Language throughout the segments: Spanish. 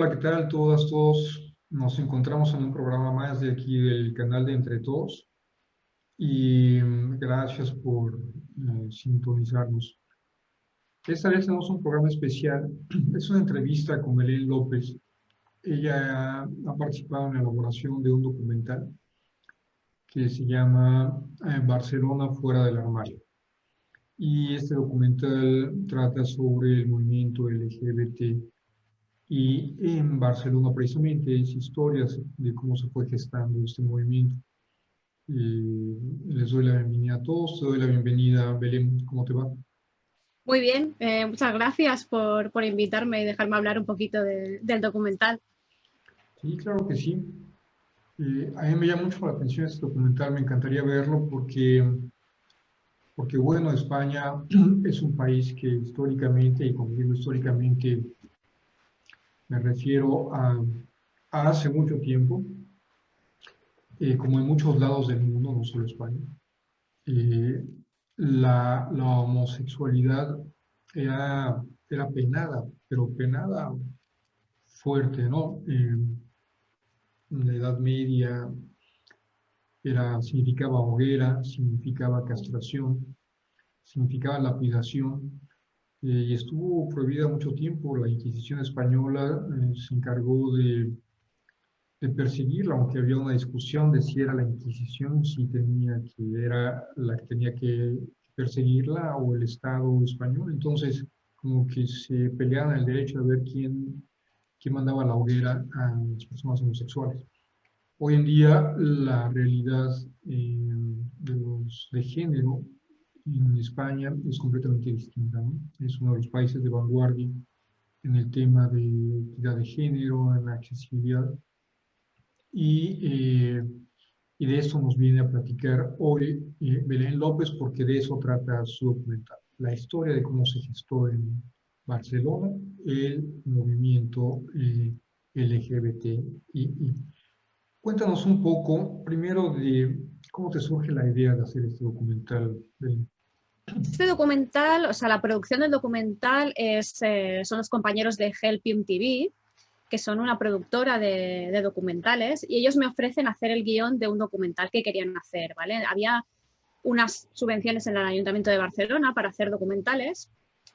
Hola, ¿qué tal? Todas, todos. Nos encontramos en un programa más de aquí del canal de Entre Todos y gracias por sintonizarnos. Esta vez tenemos un programa especial. Es una entrevista con Belén López. Ella ha participado en la elaboración de un documental que se llama Barcelona fuera del armario. Y este documental trata sobre el movimiento LGBT y en Barcelona precisamente es historias de cómo se fue gestando este movimiento. Les doy la bienvenida a todos, te doy la bienvenida, Belén, ¿cómo te va? Muy bien, muchas gracias por invitarme y dejarme hablar un poquito del documental. Sí, claro que sí. A mí me llama mucho la atención este documental, me encantaría verlo porque bueno, España es un país que históricamente, y cuando digo históricamente, me refiero a hace mucho tiempo, como en muchos lados del mundo, no solo España, eh, la homosexualidad era penada, pero penada fuerte, ¿no? En la Edad Media significaba hoguera, significaba castración, significaba lapidación, y estuvo prohibida mucho tiempo. La Inquisición española se encargó de perseguirla, aunque había una discusión de si era la Inquisición, si era la que tenía que perseguirla o el Estado español. Entonces, como que se peleaban el derecho de ver quién mandaba la hoguera a las personas homosexuales. Hoy en día, la realidad de género en España es completamente distinta, ¿no? Es uno de los países de vanguardia en el tema de equidad de género, en la accesibilidad. Y, eh, y de eso nos viene a platicar hoy Belén López, porque de eso trata su documental. La historia de cómo se gestó en Barcelona el movimiento LGBTI. Cuéntanos un poco, primero, de cómo te surge la idea de hacer este documental, Belén. Este documental, o sea, la producción del documental son los compañeros de Helpium TV, que son una productora de documentales, y ellos me ofrecen hacer el guión de un documental que querían hacer, ¿vale? Había unas subvenciones en el Ayuntamiento de Barcelona para hacer documentales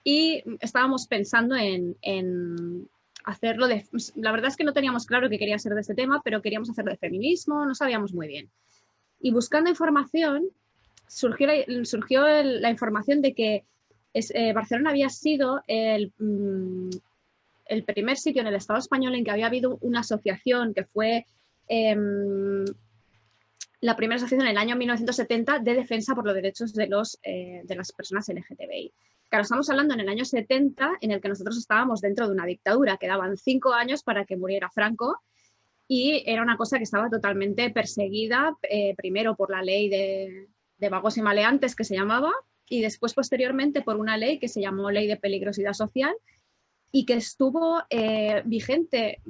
y estábamos pensando en hacerlo de... La verdad es que no teníamos claro qué quería ser de este tema, pero queríamos hacerlo de feminismo, no sabíamos muy bien. Y buscando información, surgió la información de que Barcelona había sido el primer sitio en el Estado español en que había habido una asociación que fue la primera asociación en el año 1970 de defensa por los derechos de las personas LGTBI. Claro, estamos hablando en el año 70, en el que nosotros estábamos dentro de una dictadura, quedaban 5 años para que muriera Franco, y era una cosa que estaba totalmente perseguida, primero por la ley de vagos y maleantes, que se llamaba, y después posteriormente por una ley que se llamó Ley de Peligrosidad Social, y que estuvo vigente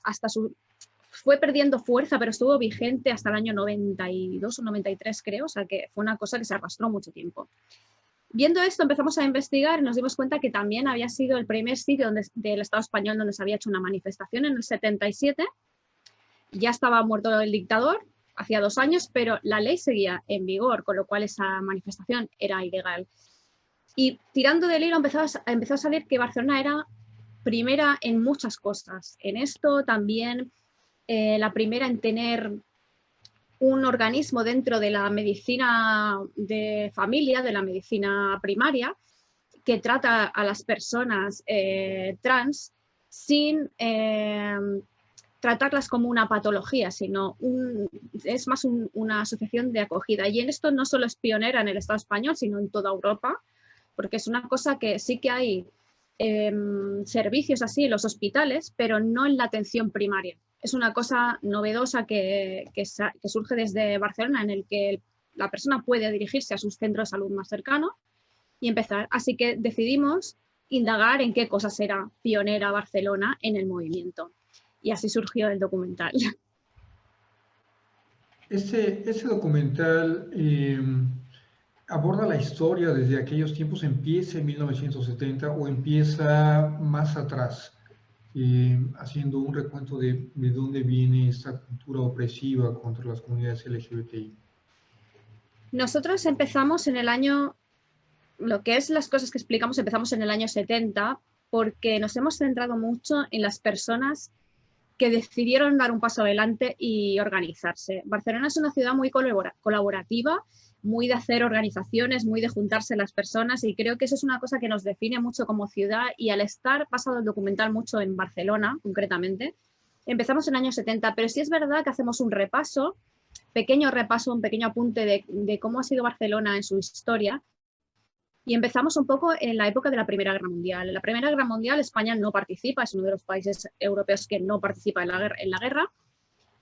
hasta su... Fue perdiendo fuerza, pero estuvo vigente hasta el año 92 o 93, creo, o sea que fue una cosa que se arrastró mucho tiempo. Viendo esto, empezamos a investigar y nos dimos cuenta que también había sido el primer sitio del Estado español donde se había hecho una manifestación en el 77. Ya estaba muerto el dictador, hacía 2 años, pero la ley seguía en vigor, con lo cual esa manifestación era ilegal. Y tirando del hilo empezó a salir que Barcelona era primera en muchas cosas. En esto también la primera en tener un organismo dentro de la medicina de familia, de la medicina primaria, que trata a las personas trans sin tratarlas como una patología, sino es más una asociación de acogida. Y en esto no solo es pionera en el Estado español, sino en toda Europa, porque es una cosa que sí que hay servicios así en los hospitales, pero no en la atención primaria. Es una cosa novedosa que surge desde Barcelona, en el que la persona puede dirigirse a sus centros de salud más cercanos y empezar. Así que decidimos indagar en qué cosas era pionera Barcelona en el movimiento. Y así surgió el documental. Ese documental aborda la historia desde aquellos tiempos, empieza en 1970 o empieza más atrás. haciendo un recuento de dónde viene esta cultura opresiva contra las comunidades LGBTI. Nosotros empezamos en el año, lo que es las cosas que explicamos, empezamos en el año 70 porque nos hemos centrado mucho en las personas que decidieron dar un paso adelante y organizarse. Barcelona es una ciudad muy colaborativa, muy de hacer organizaciones, muy de juntarse las personas, y creo que eso es una cosa que nos define mucho como ciudad, y al estar basado el documental mucho en Barcelona, concretamente, empezamos en el año 70, pero sí es verdad que hacemos un repaso, un pequeño apunte de cómo ha sido Barcelona en su historia. Y empezamos un poco en la época de la Primera Guerra Mundial. En la Primera Guerra Mundial España no participa, es uno de los países europeos que no participa en la guerra,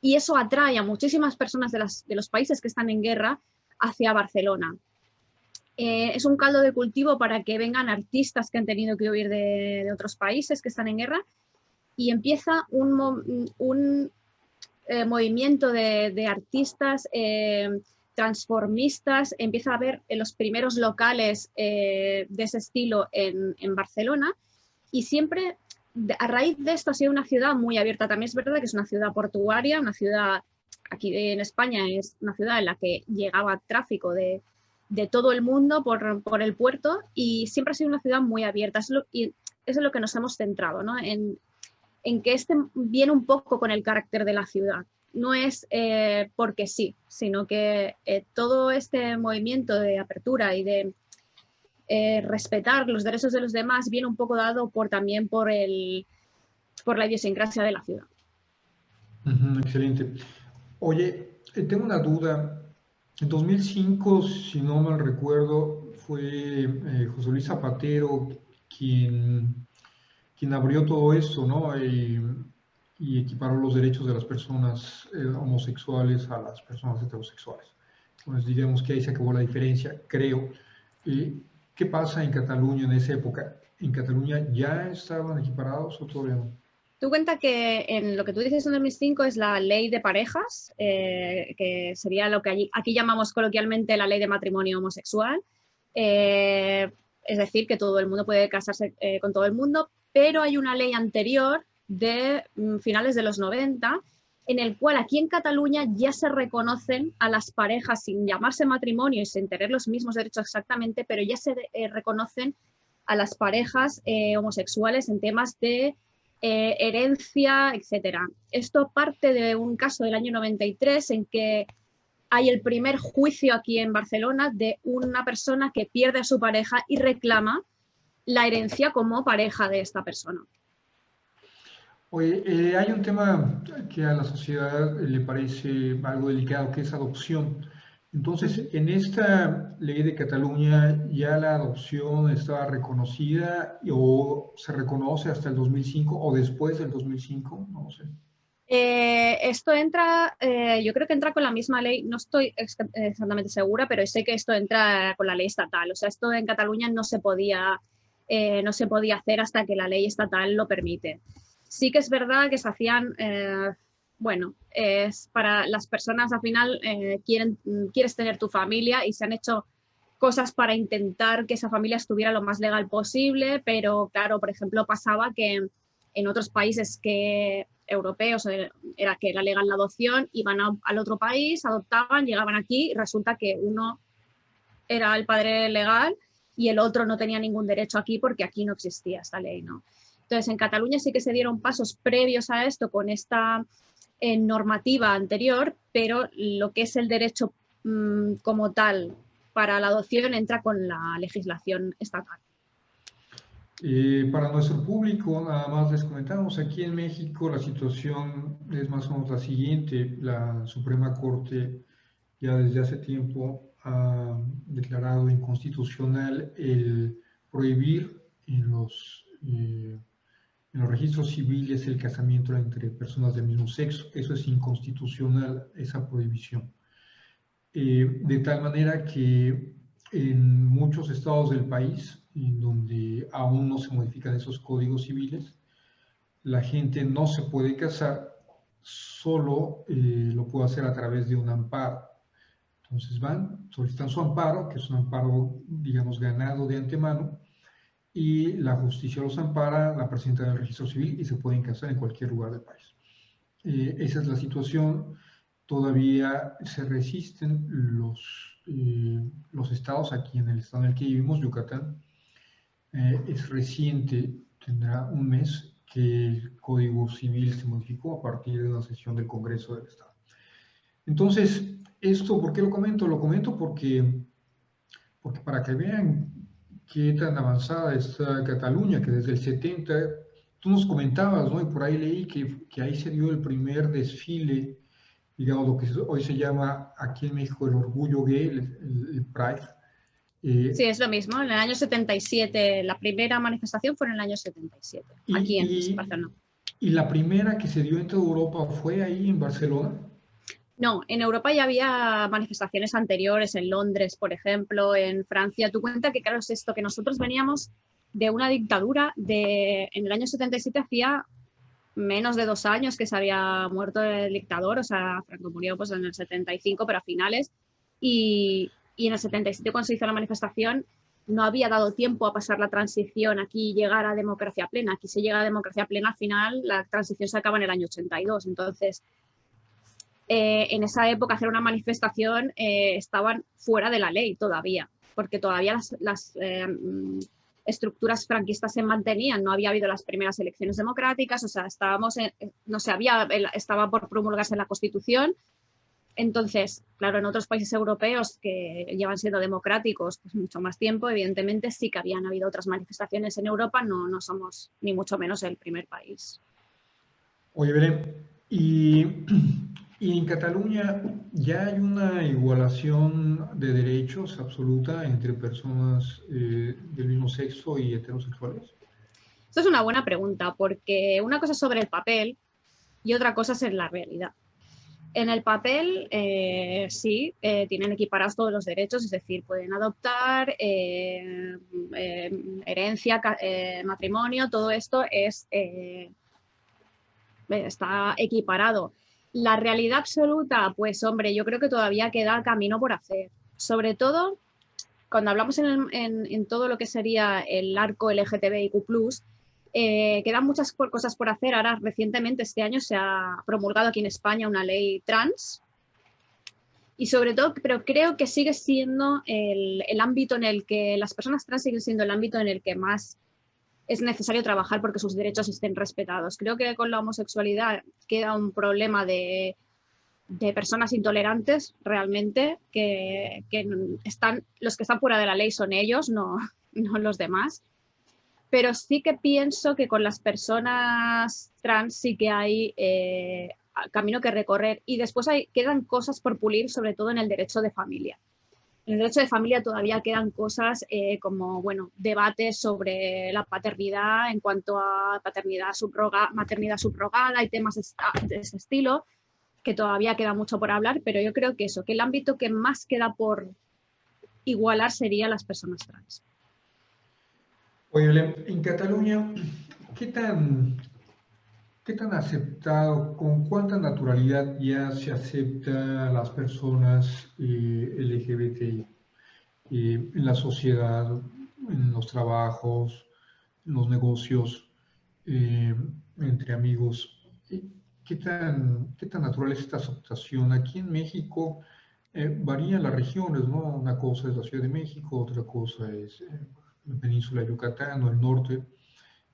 y eso atrae a muchísimas personas de los países que están en guerra hacia Barcelona. Es un caldo de cultivo para que vengan artistas que han tenido que huir de otros países que están en guerra, y empieza un movimiento de artistas transformistas. Empieza a haber los primeros locales de ese estilo en Barcelona, y siempre a raíz de esto ha sido una ciudad muy abierta. También es verdad que es una ciudad portuaria, una ciudad, aquí en España es una ciudad en la que llegaba tráfico de todo el mundo por el puerto, y siempre ha sido una ciudad muy abierta. Y eso es lo que nos hemos centrado, ¿no? En que viene un poco con el carácter de la ciudad. No es porque sí, sino que todo este movimiento de apertura y de respetar los derechos de los demás viene un poco dado también por la idiosincrasia de la ciudad. Excelente. Oye, tengo una duda. En 2005, si no mal recuerdo, fue José Luis Zapatero quien abrió todo esto, ¿no? Y equiparó los derechos de las personas homosexuales a las personas heterosexuales. Entonces, digamos que ahí se acabó la diferencia, creo. ¿Qué pasa en Cataluña en esa época? ¿En Cataluña ya estaban equiparados o todavía no? Tú cuenta que en lo que tú dices en 2005 es la ley de parejas, que sería lo que aquí llamamos coloquialmente la ley de matrimonio homosexual. Es decir, que todo el mundo puede casarse con todo el mundo, pero hay una ley anterior de finales de los 90, en el cual aquí en Cataluña ya se reconocen a las parejas sin llamarse matrimonio y sin tener los mismos derechos exactamente, pero ya se reconocen a las parejas homosexuales en temas de herencia, etcétera. Esto parte de un caso del año 93 en que hay el primer juicio aquí en Barcelona de una persona que pierde a su pareja y reclama la herencia como pareja de esta persona. Oye, hay un tema que a la sociedad le parece algo delicado, que es adopción. Entonces, en esta ley de Cataluña, ¿ya la adopción estaba reconocida o se reconoce hasta el 2005 o después del 2005? No lo sé. Esto entra, yo creo que entra con la misma ley, no estoy exactamente segura, pero sé que esto entra con la ley estatal. O sea, esto en Cataluña no se podía hacer hasta que la ley estatal lo permite. Sí que es verdad que se hacían, bueno, es para las personas al final quieres tener tu familia, y se han hecho cosas para intentar que esa familia estuviera lo más legal posible, pero claro, por ejemplo, pasaba que en otros países europeos era que era legal la adopción, iban al otro país, adoptaban, llegaban aquí y resulta que uno era el padre legal y el otro no tenía ningún derecho aquí porque aquí no existía esta ley, ¿no? Entonces, en Cataluña sí que se dieron pasos previos a esto con esta normativa anterior, pero lo que es el derecho como tal para la adopción entra con la legislación estatal. Para nuestro público, nada más les comentamos, aquí en México la situación es más o menos la siguiente. La Suprema Corte ya desde hace tiempo ha declarado inconstitucional el prohibir en los registros civiles el casamiento entre personas del mismo sexo. Eso es inconstitucional, esa prohibición. De tal manera que en muchos estados del país, en donde aún no se modifican esos códigos civiles, la gente no se puede casar, solo lo puede hacer a través de un amparo. Entonces van, solicitan su amparo, que es un amparo, digamos, ganado de antemano, y la justicia los ampara, la presentan en el registro civil y se pueden casar en cualquier lugar del país. Esa es la situación. Todavía se resisten los estados aquí en el estado en el que vivimos, Yucatán. Es reciente, tendrá un mes que el Código Civil se modificó a partir de una sesión del Congreso del Estado. Entonces, ¿esto por qué lo comento? Lo comento porque para que vean qué tan avanzada está Cataluña, que desde el 70, tú nos comentabas, ¿no? Y por ahí leí que ahí se dio el primer desfile, digamos, lo que hoy se llama aquí en México el orgullo gay, el Pride. Sí, es lo mismo. En el año 77, la primera manifestación fue en el año 77, aquí en Barcelona. ¿Y la primera que se dio en toda Europa fue ahí en Barcelona? No, en Europa ya había manifestaciones anteriores, en Londres, por ejemplo, en Francia. Tú cuenta que, claro, es esto, que nosotros veníamos de una dictadura en el año 77 hacía menos de 2 años que se había muerto el dictador, o sea, Franco murió pues en el 75, pero a finales, y en el 77 cuando se hizo la manifestación no había dado tiempo a pasar la transición aquí y llegar a democracia plena. Aquí se llega a democracia plena al final, la transición se acaba en el año 82, entonces en esa época hacer una manifestación estaban fuera de la ley todavía, porque todavía las estructuras franquistas se mantenían, no había habido las primeras elecciones democráticas, o sea, estaba por promulgarse la Constitución. Entonces, claro, en otros países europeos que llevan siendo democráticos pues, mucho más tiempo, evidentemente sí que habían habido otras manifestaciones en Europa, no somos ni mucho menos el primer país. Oye, Belén, y en Cataluña ya hay una igualación de derechos absoluta entre personas del mismo sexo y heterosexuales. Esto es una buena pregunta, porque una cosa es sobre el papel y otra cosa es en la realidad. En el papel, sí, tienen equiparados todos los derechos, es decir, pueden adoptar, herencia, matrimonio, todo esto está equiparado. La realidad absoluta, pues hombre, yo creo que todavía queda camino por hacer. Sobre todo, cuando hablamos en todo lo que sería el arco LGTBIQ+, quedan muchas cosas por hacer. Ahora, recientemente, este año, se ha promulgado aquí en España una ley trans. Y sobre todo, pero creo que sigue siendo el ámbito en el que las personas trans siguen siendo el ámbito en el que más es necesario trabajar porque sus derechos estén respetados. Creo que con la homosexualidad queda un problema de personas intolerantes realmente, que los que están fuera de la ley son ellos, no los demás. Pero sí que pienso que con las personas trans sí que hay camino que recorrer y después quedan cosas por pulir, sobre todo en el derecho de familia. En el derecho de familia todavía quedan cosas como, bueno, debates sobre la paternidad en cuanto a maternidad subrogada y temas de ese estilo, que todavía queda mucho por hablar, pero yo creo que el ámbito que más queda por igualar sería las personas trans. Oye, Belén, en Cataluña, ¿qué tan aceptado, con cuánta naturalidad ya se acepta a las personas LGBTI en la sociedad, en los trabajos, en los negocios, entre amigos? ¿Qué tan natural es esta aceptación? Aquí en México varían las regiones, ¿no? Una cosa es la Ciudad de México, otra cosa es la península de Yucatán o el norte.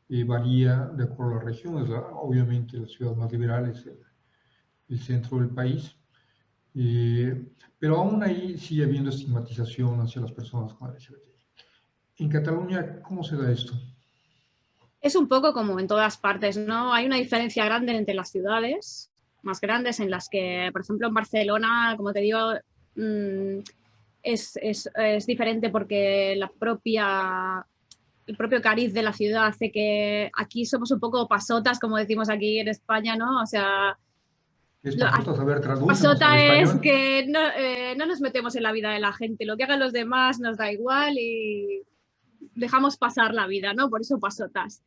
Varía de acuerdo a las regiones. Obviamente la ciudad más liberal es el centro del país, pero aún ahí sigue habiendo estigmatización hacia las personas con LGBTI. En Cataluña, ¿cómo se da esto? Es un poco como en todas partes, ¿no? Hay una diferencia grande entre las ciudades más grandes en las que, por ejemplo, en Barcelona, como te digo, es diferente porque el propio cariz de la ciudad hace que aquí somos un poco pasotas, como decimos aquí en España, ¿no? O sea, ¿Es pasotas? A ver, tradúcenos al pasota es español. que no nos metemos en la vida de la gente, lo que hagan los demás nos da igual y dejamos pasar la vida, ¿no? Por eso pasotas.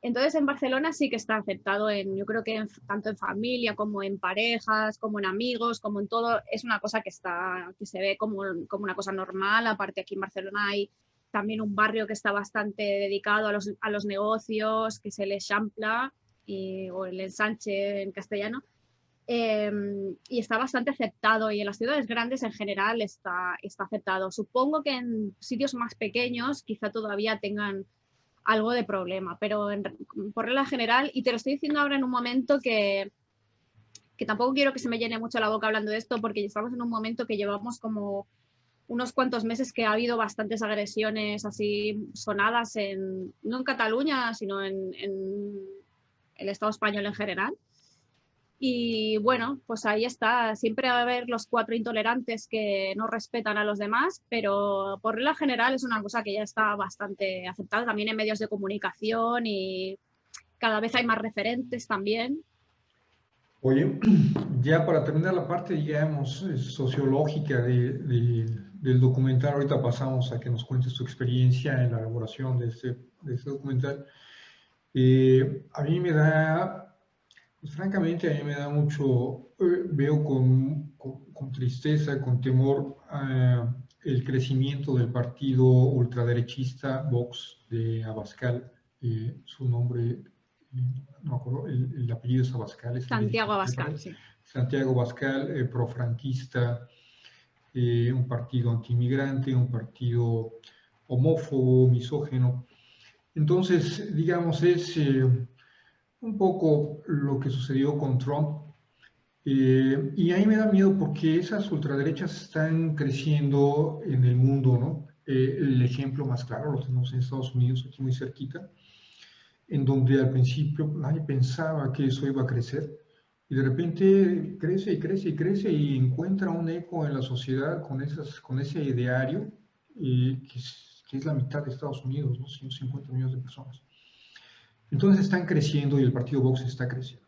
Entonces en Barcelona sí que está aceptado yo creo que tanto en familia como en parejas, como en amigos, como en todo, es una cosa que se ve como una cosa normal. Aparte aquí en Barcelona hay también un barrio que está bastante dedicado a los negocios, que es el Eixample, o el Ensanche en castellano, y está bastante aceptado, y en las ciudades grandes en general está aceptado. Supongo que en sitios más pequeños quizá todavía tengan algo de problema, pero por regla general, y te lo estoy diciendo ahora en un momento que tampoco quiero que se me llene mucho la boca hablando de esto, porque estamos en un momento que llevamos como unos cuantos meses que ha habido bastantes agresiones así sonadas, no en Cataluña, sino en el Estado español en general. Y bueno, pues ahí está. Siempre va a haber los 4 intolerantes que no respetan a los demás, pero por regla general es una cosa que ya está bastante aceptada también en medios de comunicación, y cada vez hay más referentes también. Oye, ya para terminar la parte, digamos, sociológica del documental, ahorita pasamos a que nos cuentes tu experiencia en la elaboración de este documental. A mí me da, pues, francamente, a mí me da mucho, veo con tristeza, con temor, el crecimiento del partido ultraderechista Vox de Abascal. Su nombre, no me acuerdo, el apellido es Abascal. Santiago Abascal, sí. Santiago Abascal, profranquista, un partido antimigrante, un partido homófobo, misógino. Entonces, digamos, es un poco lo que sucedió con Trump. Y a mí me da miedo porque esas ultraderechas están creciendo en el mundo, ¿no? El ejemplo más claro lo tenemos en Estados Unidos, aquí muy cerquita, en donde al principio nadie pensaba que eso iba a crecer, y de repente crece y crece y crece y encuentra un eco en la sociedad con ese ideario, que es la mitad de Estados Unidos, ¿no? 150 millones de personas. Entonces están creciendo y el partido Vox está creciendo.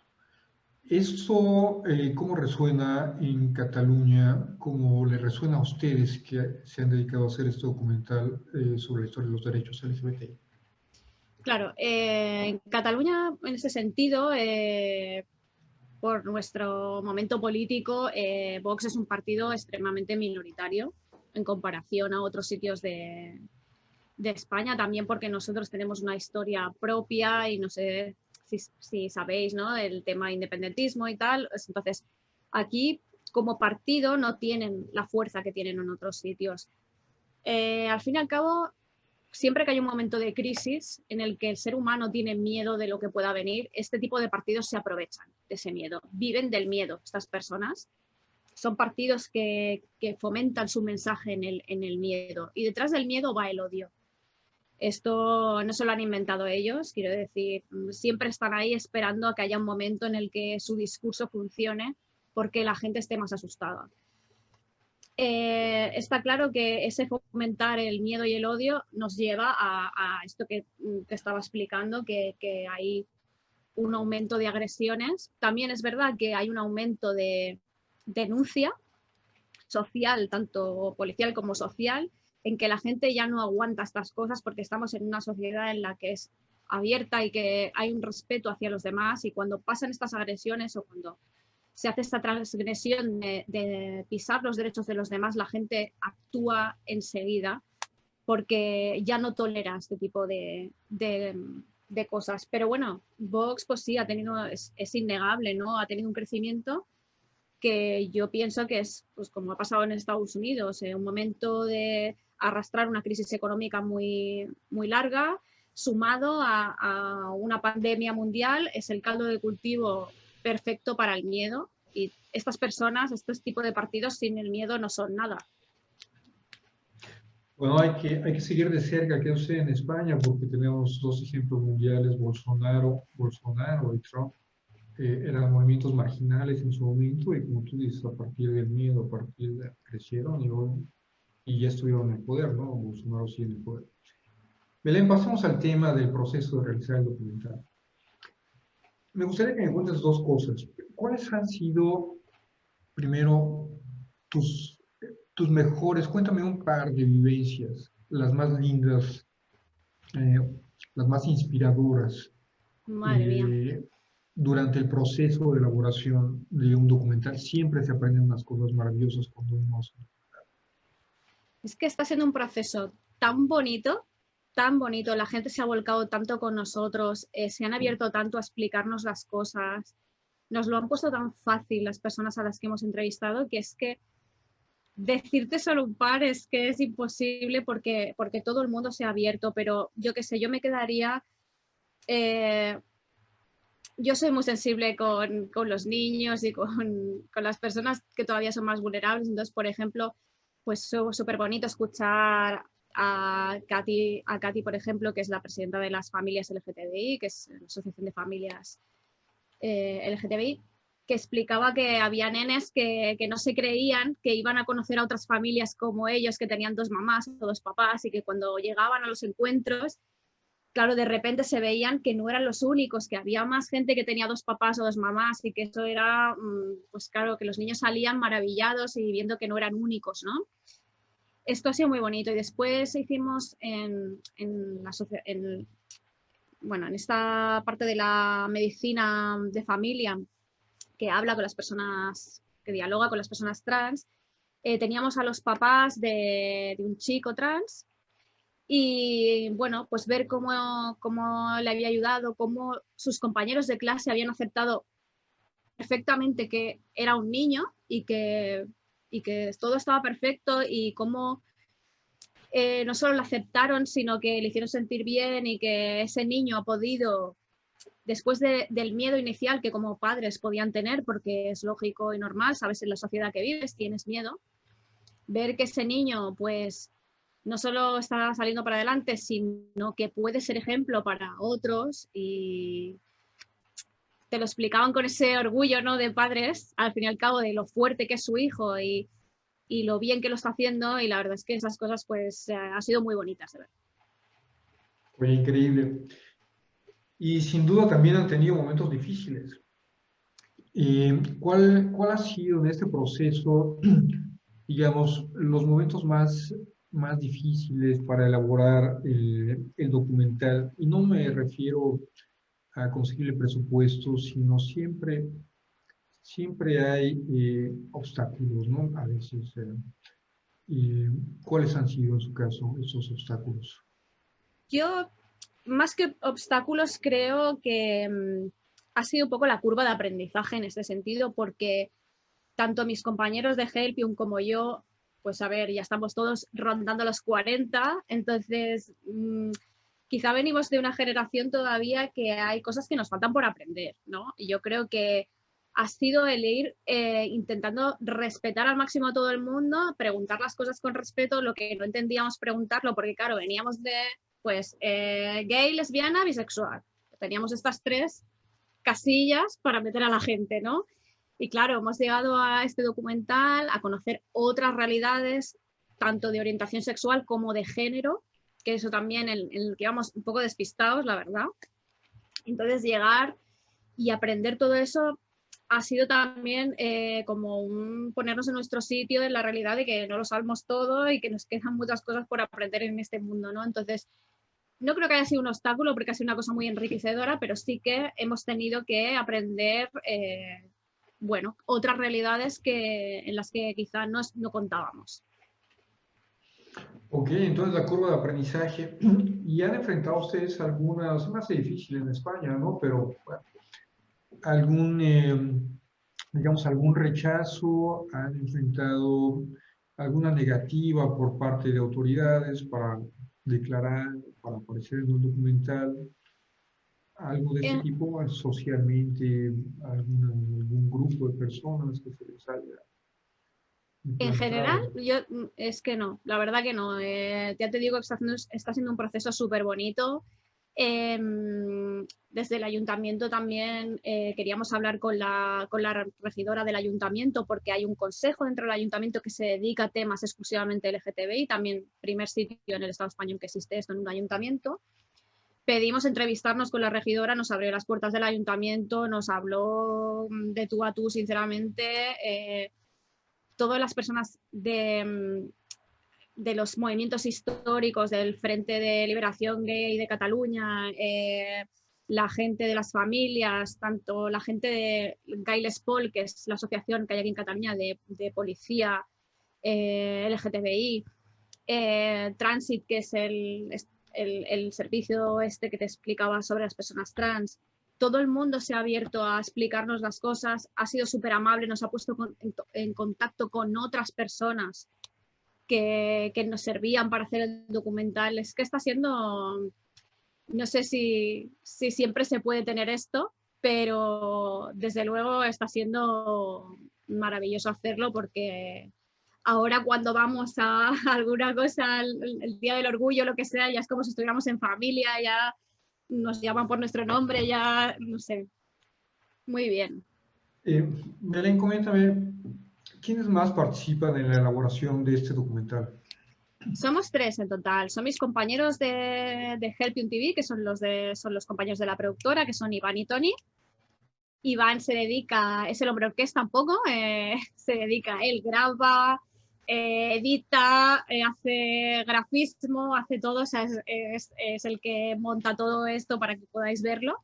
¿Esto cómo resuena en Cataluña? ¿Cómo le resuena a ustedes que se han dedicado a hacer este documental sobre la historia de los derechos LGBTI? Claro, en Cataluña, en ese sentido, por nuestro momento político, Vox es un partido extremadamente minoritario en comparación a otros sitios de España, también porque nosotros tenemos una historia propia, y no sé si sabéis, ¿no?, el tema independentismo y tal. Entonces, aquí como partido no tienen la fuerza que tienen en otros sitios. Al fin y al cabo, siempre que hay un momento de crisis en el que el ser humano tiene miedo de lo que pueda venir, este tipo de partidos se aprovechan de ese miedo, viven del miedo estas personas. Son partidos que fomentan su mensaje en el miedo, y detrás del miedo va el odio. Esto no se lo han inventado ellos, quiero decir, siempre están ahí esperando a que haya un momento en el que su discurso funcione porque la gente esté más asustada. Está claro que ese fomentar el miedo y el odio nos lleva a esto que estaba explicando, que hay un aumento de agresiones. También es verdad que hay un aumento de denuncia social, tanto policial como social, en que la gente ya no aguanta estas cosas porque estamos en una sociedad en la que es abierta y que hay un respeto hacia los demás, y cuando pasan estas agresiones o cuando se hace esta transgresión de pisar los derechos de los demás, la gente actúa enseguida porque ya no tolera este tipo de cosas. Pero bueno, Vox pues sí, es innegable, ¿no? Ha tenido un crecimiento que yo pienso que es, pues como ha pasado en Estados Unidos, un momento de arrastrar una crisis económica muy, muy larga, sumado a una pandemia mundial, es el caldo de cultivo perfecto para el miedo, y estas personas, estos tipos de partidos sin el miedo no son nada. Bueno, hay que seguir de cerca qué sucede en España, porque tenemos 2 ejemplos mundiales, Bolsonaro y Trump. Eran movimientos marginales en su momento, y como tú dices, a partir del miedo, crecieron y ya estuvieron en el poder, ¿no? Bolsonaro sigue en el poder. Belén, pasemos al tema del proceso de realizar el documental. Me gustaría que me cuentes 2 cosas. ¿Cuáles han sido, primero, tus mejores? Cuéntame un par de vivencias, las más lindas, las más inspiradoras, Madre mía. durante el proceso de elaboración de un documental. Siempre se aprenden unas cosas maravillosas cuando uno hace. Es que está siendo un proceso tan bonito, tan bonito. La gente se ha volcado tanto con nosotros, se han abierto tanto a explicarnos las cosas, nos lo han puesto tan fácil las personas a las que hemos entrevistado, que es que decirte solo un par es que es imposible porque todo el mundo se ha abierto, pero yo qué sé, yo me quedaría... yo soy muy sensible con los niños y con las personas que todavía son más vulnerables. Entonces, por ejemplo, pues es súper bonito escuchar a Katy, por ejemplo, que es la presidenta de las familias LGTBI, que es la Asociación de Familias LGTBI, que explicaba que había nenes que no se creían que iban a conocer a otras familias como ellos, que tenían 2 mamás o 2 papás, y que cuando llegaban a los encuentros, claro, de repente se veían que no eran los únicos, que había más gente que tenía 2 papás o 2 mamás, y que eso era, pues claro, que los niños salían maravillados y viendo que no eran únicos, ¿no? Esto ha sido muy bonito. Y después hicimos en esta parte de la medicina de familia, que habla con las personas, que dialoga con las personas trans, teníamos a los papás de un chico trans. Y bueno, pues ver cómo le había ayudado, cómo sus compañeros de clase habían aceptado perfectamente que era un niño y que todo estaba perfecto, y cómo no solo lo aceptaron, sino que le hicieron sentir bien, y que ese niño ha podido, después del miedo inicial que como padres podían tener, porque es lógico y normal, sabes, en la sociedad que vives tienes miedo, ver que ese niño pues no solo está saliendo para adelante, sino que puede ser ejemplo para otros, y te lo explicaban con ese orgullo, ¿no?, de padres, al fin y al cabo, de lo fuerte que es su hijo y lo bien que lo está haciendo, y la verdad es que esas cosas pues han sido muy bonitas de ver. Fue increíble. Y sin duda también han tenido momentos difíciles. ¿Cuál ha sido en este proceso, digamos, los momentos más difíciles para elaborar el documental? Y no me refiero a conseguir el presupuesto, sino siempre hay obstáculos, ¿no? A veces. ¿Cuáles han sido en su caso esos obstáculos? Yo, más que obstáculos, creo que ha sido un poco la curva de aprendizaje en este sentido, porque tanto mis compañeros de Helpium como yo, pues a ver, ya estamos todos rondando los 40, entonces quizá venimos de una generación todavía que hay cosas que nos faltan por aprender, ¿no? Y yo creo que ha sido el ir intentando respetar al máximo a todo el mundo, preguntar las cosas con respeto, lo que no entendíamos preguntarlo, porque claro, veníamos de, pues, gay, lesbiana, bisexual. Teníamos estas 3 casillas para meter a la gente, ¿no? Y claro, hemos llegado a este documental a conocer otras realidades, tanto de orientación sexual como de género, que eso también en el que íbamos un poco despistados, la verdad. Entonces llegar y aprender todo eso ha sido también como ponernos en nuestro sitio en la realidad de que no lo sabemos todo y que nos quedan muchas cosas por aprender en este mundo, ¿no? Entonces, no creo que haya sido un obstáculo porque ha sido una cosa muy enriquecedora, pero sí que hemos tenido que aprender, bueno, otras realidades en las que quizá no contábamos. Ok, entonces la curva de aprendizaje, y han enfrentado ustedes algunas, más difíciles en España, ¿no? Pero bueno, digamos, algún rechazo, han enfrentado alguna negativa por parte de autoridades para declarar, para aparecer en un documental, algo de este En, tipo, socialmente, algún grupo de personas que se les haya en general, implantado. yo es que no, la verdad que no. Ya te digo que está siendo un proceso súper bonito. Desde el ayuntamiento también queríamos hablar con la regidora del ayuntamiento, porque hay un consejo dentro del ayuntamiento que se dedica a temas exclusivamente LGTBI, también primer sitio en el Estado español que existe esto en un ayuntamiento. Pedimos entrevistarnos con la regidora, nos abrió las puertas del ayuntamiento, nos habló de tú a tú, sinceramente. Todas las personas de los movimientos históricos del Frente de Liberación Gay de Cataluña, la gente de las familias, tanto la gente de Gay Les Pol, que es la asociación que hay aquí en Cataluña de policía LGTBI, Transit, que es el servicio este que te explicaba sobre las personas trans. Todo el mundo se ha abierto a explicarnos las cosas, ha sido súper amable, nos ha puesto en contacto con otras personas que nos servían para hacer el documental. Es que está siendo, no sé si siempre se puede tener esto, pero desde luego está siendo maravilloso hacerlo, porque ahora cuando vamos a alguna cosa, el Día del Orgullo, lo que sea, ya es como si estuviéramos en familia, ya nos llaman por nuestro nombre, ya, no sé, muy bien. Belén, coméntame, ¿quiénes más participan en la elaboración de este documental? Somos 3 en total. Son mis compañeros de Helpium TV, que son son los compañeros de la productora, que son Iván y Tony. Iván se dedica, es el hombre orquesta un poco, se dedica, él graba, edita, hace grafismo, hace todo, o sea, es el que monta todo esto para que podáis verlo.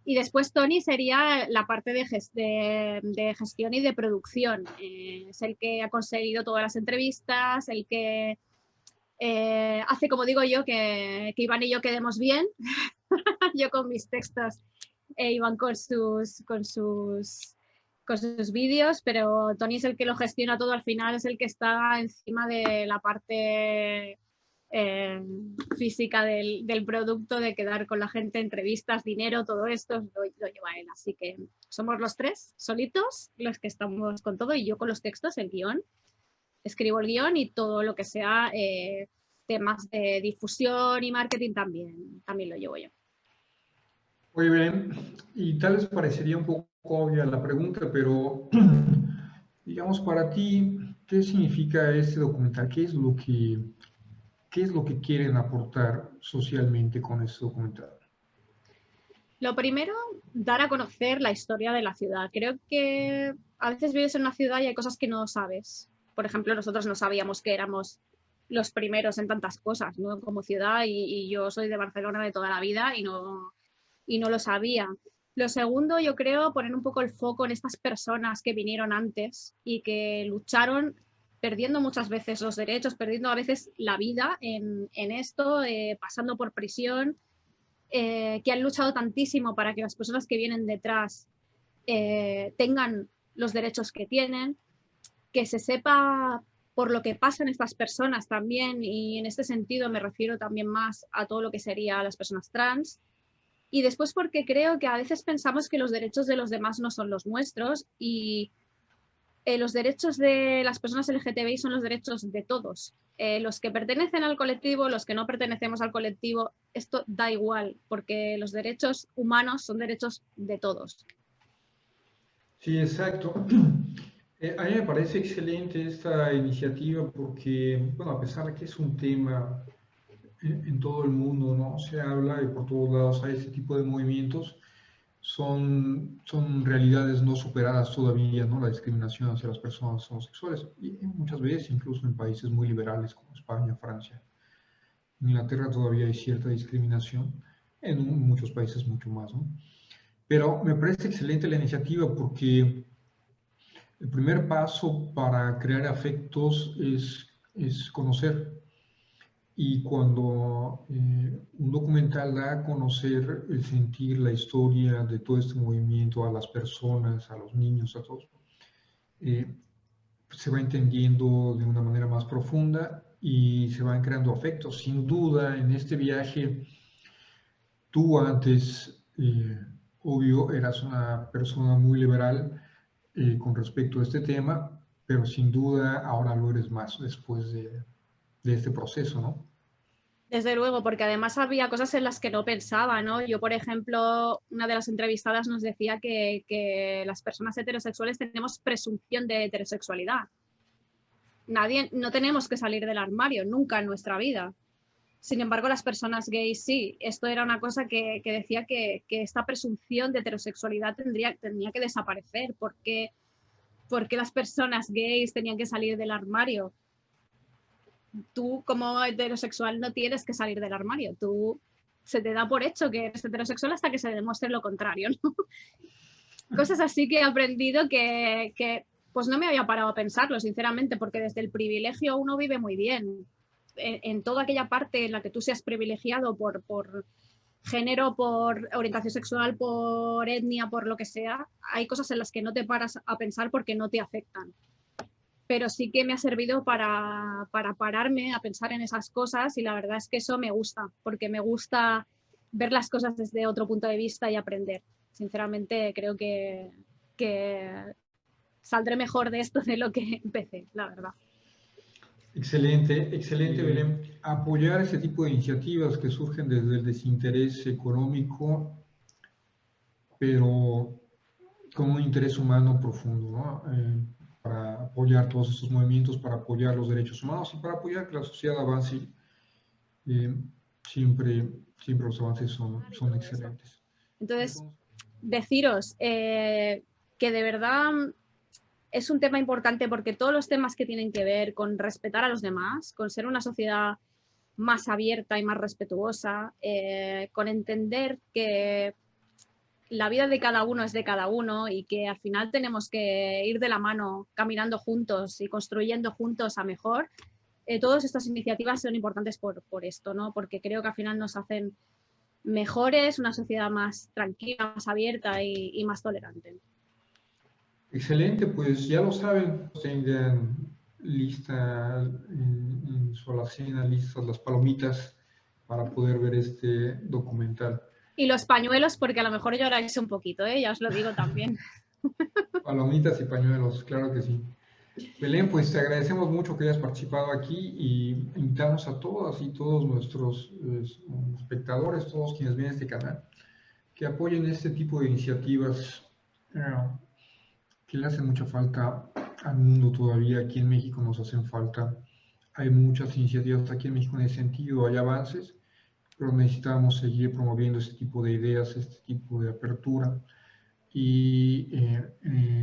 Y después Tony sería la parte de gestión y de producción. Es el que ha conseguido todas las entrevistas, el que hace, como digo yo, que Iván y yo quedemos bien, yo con mis textos, Iván con sus vídeos, pero Tony es el que lo gestiona todo al final, es el que está encima de la parte física del producto, de quedar con la gente, entrevistas, dinero, todo esto lo lleva él. Así que somos los 3 solitos los que estamos con todo, y yo con los textos, el guión. Escribo el guión y todo lo que sea temas de difusión y marketing también lo llevo yo. Oye, Belén, y tal vez parecería un poco obvia la pregunta, pero digamos, para ti, ¿qué significa este documental? ¿Qué es lo que quieren aportar socialmente con este documental? Lo primero, dar a conocer la historia de la ciudad. Creo que a veces vives en una ciudad y hay cosas que no sabes. Por ejemplo, nosotros no sabíamos que éramos los primeros en tantas cosas, ¿no? Como ciudad, y yo soy de Barcelona de toda la vida y no lo sabía. Lo segundo, yo creo, poner un poco el foco en estas personas que vinieron antes y que lucharon, perdiendo muchas veces los derechos, perdiendo a veces la vida en esto, pasando por prisión, que han luchado tantísimo para que las personas que vienen detrás tengan los derechos que tienen, que se sepa por lo que pasan estas personas también, y en este sentido me refiero también más a todo lo que sería las personas trans. Y después porque creo que a veces pensamos que los derechos de los demás no son los nuestros, y los derechos de las personas LGTBI son los derechos de todos. Los que pertenecen al colectivo, los que no pertenecemos al colectivo, esto da igual, porque los derechos humanos son derechos de todos. Sí, exacto. A mí me parece excelente esta iniciativa porque, bueno, a pesar de que es un tema en todo el mundo, ¿no? Se habla y por todos lados hay este tipo de movimientos, son realidades no superadas todavía, ¿no? La discriminación hacia las personas homosexuales, y muchas veces incluso en países muy liberales como España, Francia. En Inglaterra todavía hay cierta discriminación, en muchos países mucho más, ¿no? Pero me parece excelente la iniciativa porque el primer paso para crear afectos es conocer. Y cuando un documental da a conocer el sentir, la historia de todo este movimiento a las personas, a los niños, a todos, se va entendiendo de una manera más profunda y se van creando afectos. Sin duda, en este viaje, tú antes, obvio, eras una persona muy liberal con respecto a este tema, pero sin duda ahora lo eres más después de este proceso, ¿no? Desde luego, porque además había cosas en las que no pensaba, ¿no? Yo, por ejemplo, una de las entrevistadas nos decía que las personas heterosexuales tenemos presunción de heterosexualidad. No tenemos que salir del armario nunca en nuestra vida. Sin embargo, las personas gays sí. Esto era una cosa que decía que esta presunción de heterosexualidad tenía que desaparecer. ¿Por qué las personas gays tenían que salir del armario? Tú, como heterosexual, no tienes que salir del armario. Tú se te da por hecho que eres heterosexual hasta que se demuestre lo contrario, ¿no? Cosas así que he aprendido que pues no me había parado a pensarlo, sinceramente, porque desde el privilegio uno vive muy bien. en toda aquella parte en la que tú seas privilegiado por género, por orientación sexual, por etnia, por lo que sea, hay cosas en las que no te paras a pensar porque no te afectan. Pero sí que me ha servido para pararme a pensar en esas cosas y la verdad es que eso me gusta, porque me gusta ver las cosas desde otro punto de vista y aprender. Sinceramente creo que saldré mejor de esto de lo que empecé, la verdad. Excelente, excelente, Belén. Apoyar ese tipo de iniciativas que surgen desde el desinterés económico, pero con un interés humano profundo, ¿no? Para apoyar todos estos movimientos, para apoyar los derechos humanos y para apoyar que la sociedad avance. Siempre los avances son excelentes. Entonces, deciros que de verdad es un tema importante porque todos los temas que tienen que ver con respetar a los demás, con ser una sociedad más abierta y más respetuosa, con entender que la vida de cada uno es de cada uno y que al final tenemos que ir de la mano caminando juntos y construyendo juntos a mejor. Todas estas iniciativas son importantes por esto, ¿no? Porque creo que al final nos hacen mejores, una sociedad más tranquila, más abierta y más tolerante. Excelente, pues ya lo saben, tengan lista en su alacena, listas las palomitas para poder ver este documental. Y los pañuelos, porque a lo mejor lloráis un poquito, ya os lo digo también. Palomitas y pañuelos, claro que sí. Belén, pues te agradecemos mucho que hayas participado aquí y invitamos a todas y todos nuestros espectadores, todos quienes ven este canal, que apoyen este tipo de iniciativas que le hacen mucha falta al mundo todavía. Aquí en México nos hacen falta. Hay muchas iniciativas aquí en México en ese sentido, hay avances, pero necesitamos seguir promoviendo este tipo de ideas, este tipo de apertura y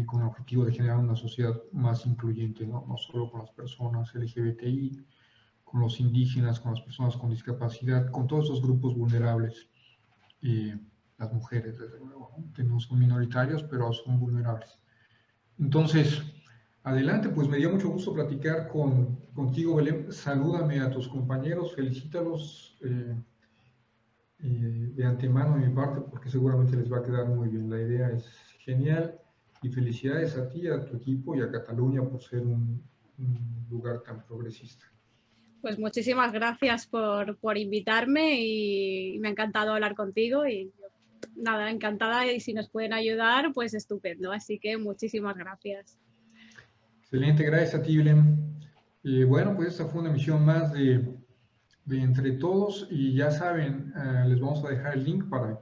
con el objetivo de generar una sociedad más incluyente, ¿no? No solo con las personas LGBTI, con los indígenas, con las personas con discapacidad, con todos esos grupos vulnerables. Las mujeres, desde luego, ¿no? Que no son minoritarios, pero son vulnerables. Entonces, adelante, pues me dio mucho gusto platicar contigo, Belén. Salúdame a tus compañeros, felicítalos de antemano de mi parte, porque seguramente les va a quedar muy bien. La idea es genial y felicidades a ti, a tu equipo y a Cataluña por ser un lugar tan progresista. Pues muchísimas gracias por invitarme y me ha encantado hablar contigo y nada, encantada, y si nos pueden ayudar, pues estupendo. Así que muchísimas gracias. Excelente, gracias a ti, Belén. Bueno, pues esta fue una emisión más de Entre Todos y ya saben, les vamos a dejar el link para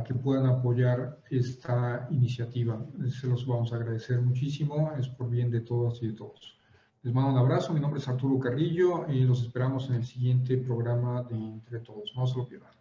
que puedan apoyar esta iniciativa. Se los vamos a agradecer muchísimo, es por bien de todas y de todos. Les mando un abrazo, mi nombre es Arturo Carrillo y los esperamos en el siguiente programa de Entre Todos. No se lo pierdan.